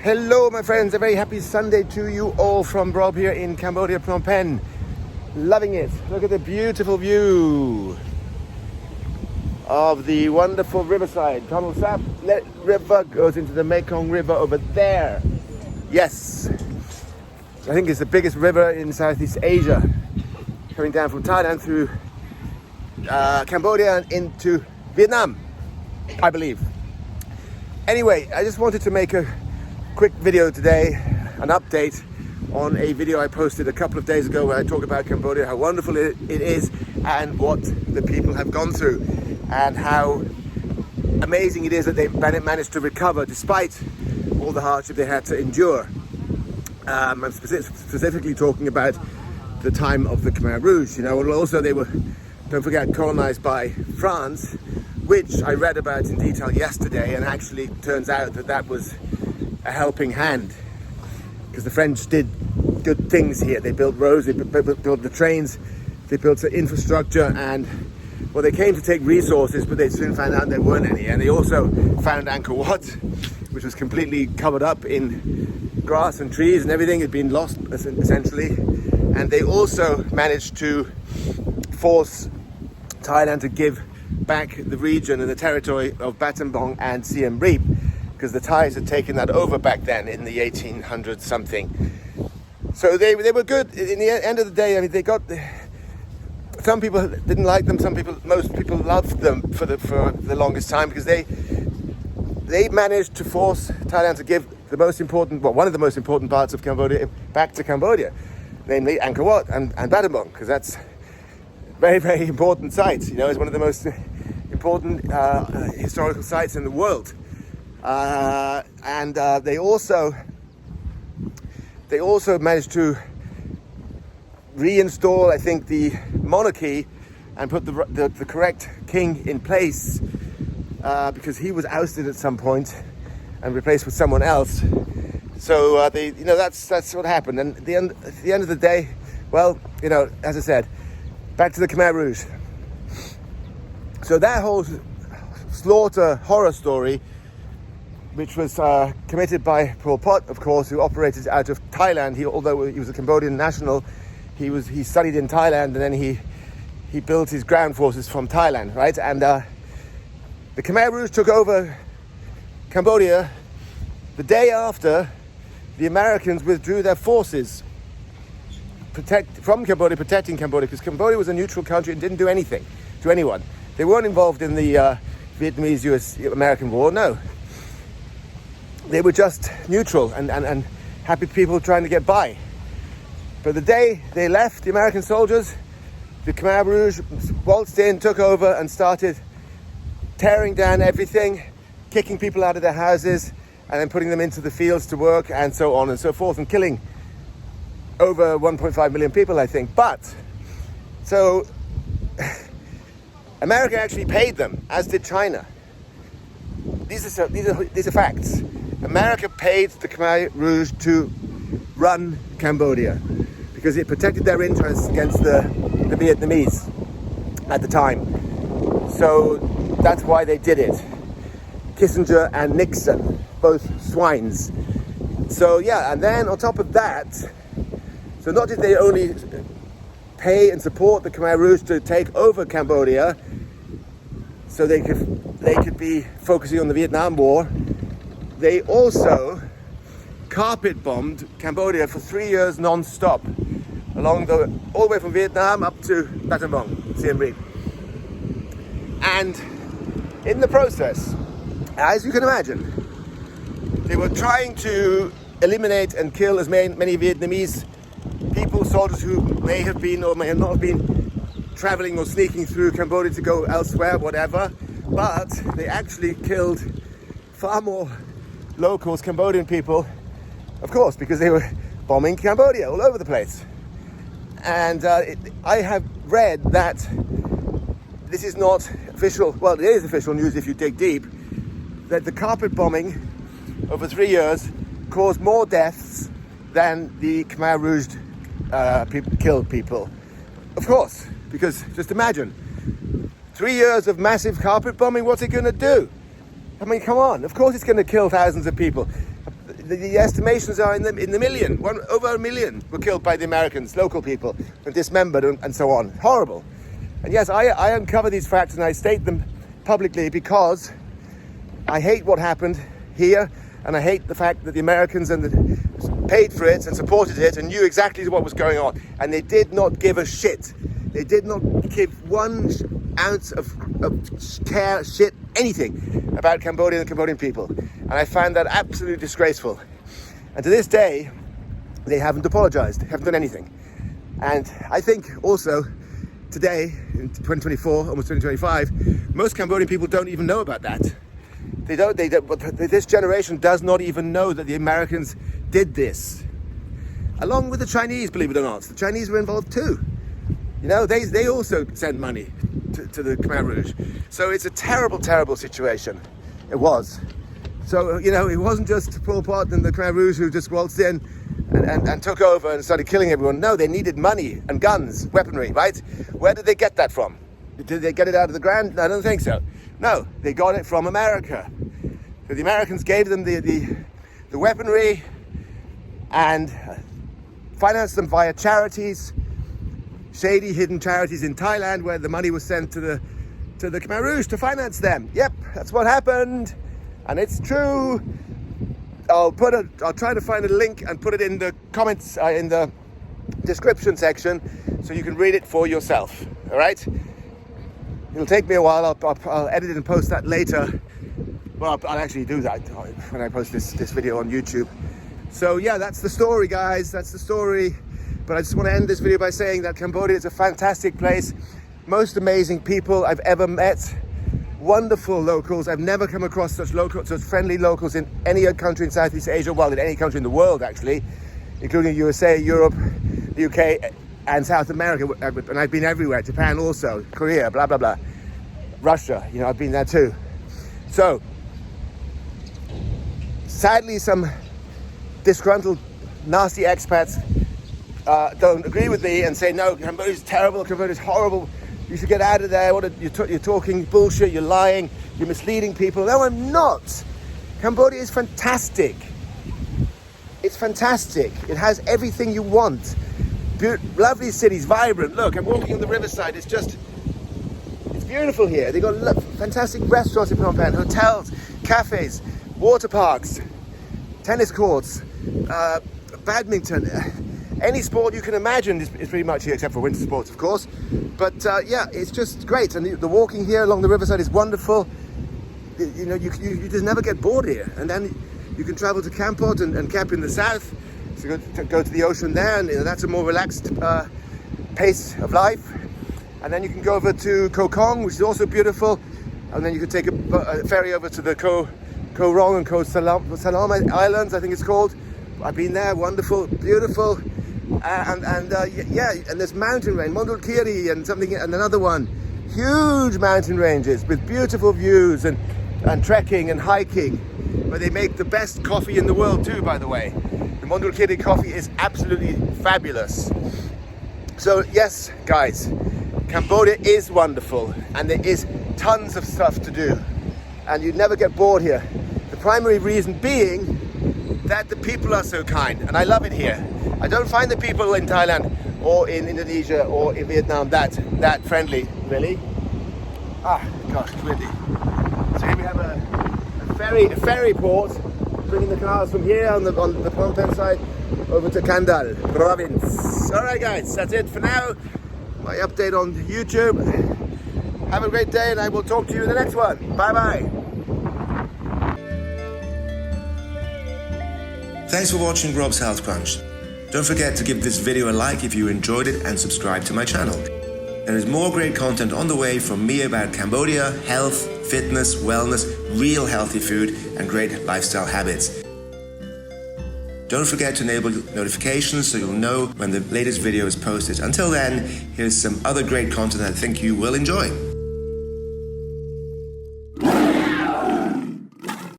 Hello my friends, a very happy Sunday to you all from Rob here in Cambodia, Phnom Penh. Loving it. Look at the beautiful view of the wonderful riverside. Tonle Sap River goes into the Mekong River over there. Yes, I think it's the biggest river in Southeast Asia, coming down from Thailand through Cambodia and into Vietnam, I believe. Anyway, I just wanted to make a quick video today, an update on a video I posted a couple of days ago where I talk about Cambodia, how wonderful it is and what the people have gone through and how amazing it is that they managed to recover despite all the hardship they had to endure. I'm specifically talking about the time of the Khmer Rouge, and also they were, don't forget, colonized by France, which I read about in detail yesterday, and actually turns out that that was a helping hand, because the French did good things here. They built roads, they built the trains, they built the infrastructure, and well, they came to take resources, but they soon found out there weren't any. And they also found Angkor Wat, which was completely covered up in grass and trees and everything had been lost essentially. And they also managed to force Thailand to give back the region and the territory of Battambang and Siem Reap, because the Thais had taken that over back then in the 1800s something. So they were good. In the end of the day, I mean, they got. Some people didn't like them. Most people loved them for the longest time, because they managed to force Thailand to give the most important, well, one of the most important parts of Cambodia back to Cambodia, namely Angkor Wat and Battambang, because that's very, very important sites. It's one of the most important historical sites in the world. And they also managed to reinstall, I think, the monarchy and put the correct king in place, because he was ousted at some point and replaced with someone else. So that's what happened. And at the end of the day, well, as I said, back to the Khmer Rouge. So that whole slaughter horror story, which was committed by Pol Pot, of course, who operated out of Thailand. Although he was a Cambodian national, he studied in Thailand, and then he built his ground forces from Thailand, right? And the Khmer Rouge took over Cambodia the day after the Americans withdrew their forces from Cambodia, protecting Cambodia, because Cambodia was a neutral country and didn't do anything to anyone. They weren't involved in the Vietnamese-US-American war, no. They were just neutral and happy people trying to get by. But the day they left, the American soldiers, the Khmer Rouge waltzed in, took over, and started tearing down everything, kicking people out of their houses, and then putting them into the fields to work, and so on and so forth, and killing over 1.5 million people, I think. But, so, America actually paid them, as did China. These are facts. America paid the Khmer Rouge to run Cambodia because it protected their interests against the Vietnamese at the time. So that's why they did it. Kissinger and Nixon, both swines. So yeah, and then on top of that, so not did they only pay and support the Khmer Rouge to take over Cambodia so they could be focusing on the Vietnam War, they also carpet bombed Cambodia for 3 years non-stop, all the way from Vietnam up to Battambang, Siem Reap. And in the process, as you can imagine, they were trying to eliminate and kill as many Vietnamese people, soldiers who may have been or may have not been traveling or sneaking through Cambodia to go elsewhere, whatever. But they actually killed far more locals, Cambodian people, of course, because they were bombing Cambodia all over the place. And I have read that this is not official, well, it is official news if you dig deep, that the carpet bombing over 3 years caused more deaths than the Khmer Rouge killed people. Of course, because just imagine, 3 years of massive carpet bombing, what's it going to do? I mean, come on, of course it's going to kill thousands of people. the estimations are in the million. Over 1 million were killed by the Americans, local people, and dismembered and so on. Horrible. And yes, I uncover these facts and I state them publicly because I hate what happened here, and I hate the fact that the Americans paid for it and supported it and knew exactly what was going on, and they did not give a shit. They did not give 1 ounce of care, shit, anything about Cambodia and the Cambodian people. And I find that absolutely disgraceful. And to this day, they haven't apologized, they haven't done anything. And I think also today, in 2024, almost 2025, most Cambodian people don't even know about that. They don't, this generation does not even know that the Americans did this. Along with the Chinese, believe it or not. The Chinese were involved too. You know, they also sent money to the Khmer Rouge. So it's a terrible, terrible situation. It was. So, you know, it wasn't just Pol Pot and the Khmer Rouge who just waltzed in and took over and started killing everyone. No, they needed money and guns, weaponry, right? Where did they get that from? Did they get it out of the ground? I don't think so. No, they got it from America. So the Americans gave them the weaponry and financed them via charities, shady hidden charities in Thailand, where the money was sent to the Khmer Rouge to finance them. Yep, that's what happened, and it's true. I'll try to find a link and put it in the comments in the description section, so you can read it for yourself. All right. It'll take me a while. I'll edit it and post that later. Well, I'll actually do that when I post this video on YouTube. So yeah, that's the story, guys. That's the story. But I just want to end this video by saying that Cambodia is a fantastic place. Most amazing people I've ever met. Wonderful locals. I've never come across such friendly locals in any country in Southeast Asia. Well, in any country in the world, actually, including USA, Europe, the UK, and South America. And I've been everywhere. Japan also, Korea, blah, blah, blah. Russia, you know, I've been there too. So, sadly, some disgruntled, nasty expats don't agree with me and say, no, Cambodia's terrible, Cambodia's horrible, you should get out of there, you're talking bullshit, you're lying, you're misleading people. No, I'm not. Cambodia is fantastic. It's fantastic. It has everything you want. Lovely cities, vibrant. Look, I'm walking on the riverside. It's beautiful here. They've got fantastic restaurants in Phnom Penh, hotels, cafes, water parks, tennis courts, badminton. Any sport you can imagine is pretty much here, except for winter sports, of course. But yeah, it's just great. And the walking here along the riverside is wonderful. You know, you just never get bored here. And then you can travel to Kampot and camp in the south. So go to the ocean there, and you know, that's a more relaxed pace of life. And then you can go over to Koh Kong, which is also beautiful. And then you can take a ferry over to the Koh Rong and Koh Salam Islands, I think it's called. I've been there, wonderful, beautiful. Yeah, and there's mountain range, Mondul Kiri and another one. Huge mountain ranges with beautiful views and trekking and hiking, where they make the best coffee in the world too, by the way. The Mondul Kiri coffee is absolutely fabulous. So yes, guys, Cambodia is wonderful, and there is tons of stuff to do, and you never get bored here. The primary reason being that the people are so kind, and I love it here. I don't find the people in Thailand or in Indonesia or in Vietnam that friendly, really. Ah, gosh, it's windy. So here we have a ferry port, bringing the cars from here on the Phnom Penh side over to Kandal province. All right, guys, that's it for now. My update on YouTube. Have a great day, and I will talk to you in the next one. Bye-bye. Thanks for watching Rob's Health Crunch. Don't forget to give this video a like if you enjoyed it and subscribe to my channel. There is more great content on the way from me about Cambodia, health, fitness, wellness, real healthy food, and great lifestyle habits. Don't forget to enable notifications so you'll know when the latest video is posted. Until then, here's some other great content I think you will enjoy.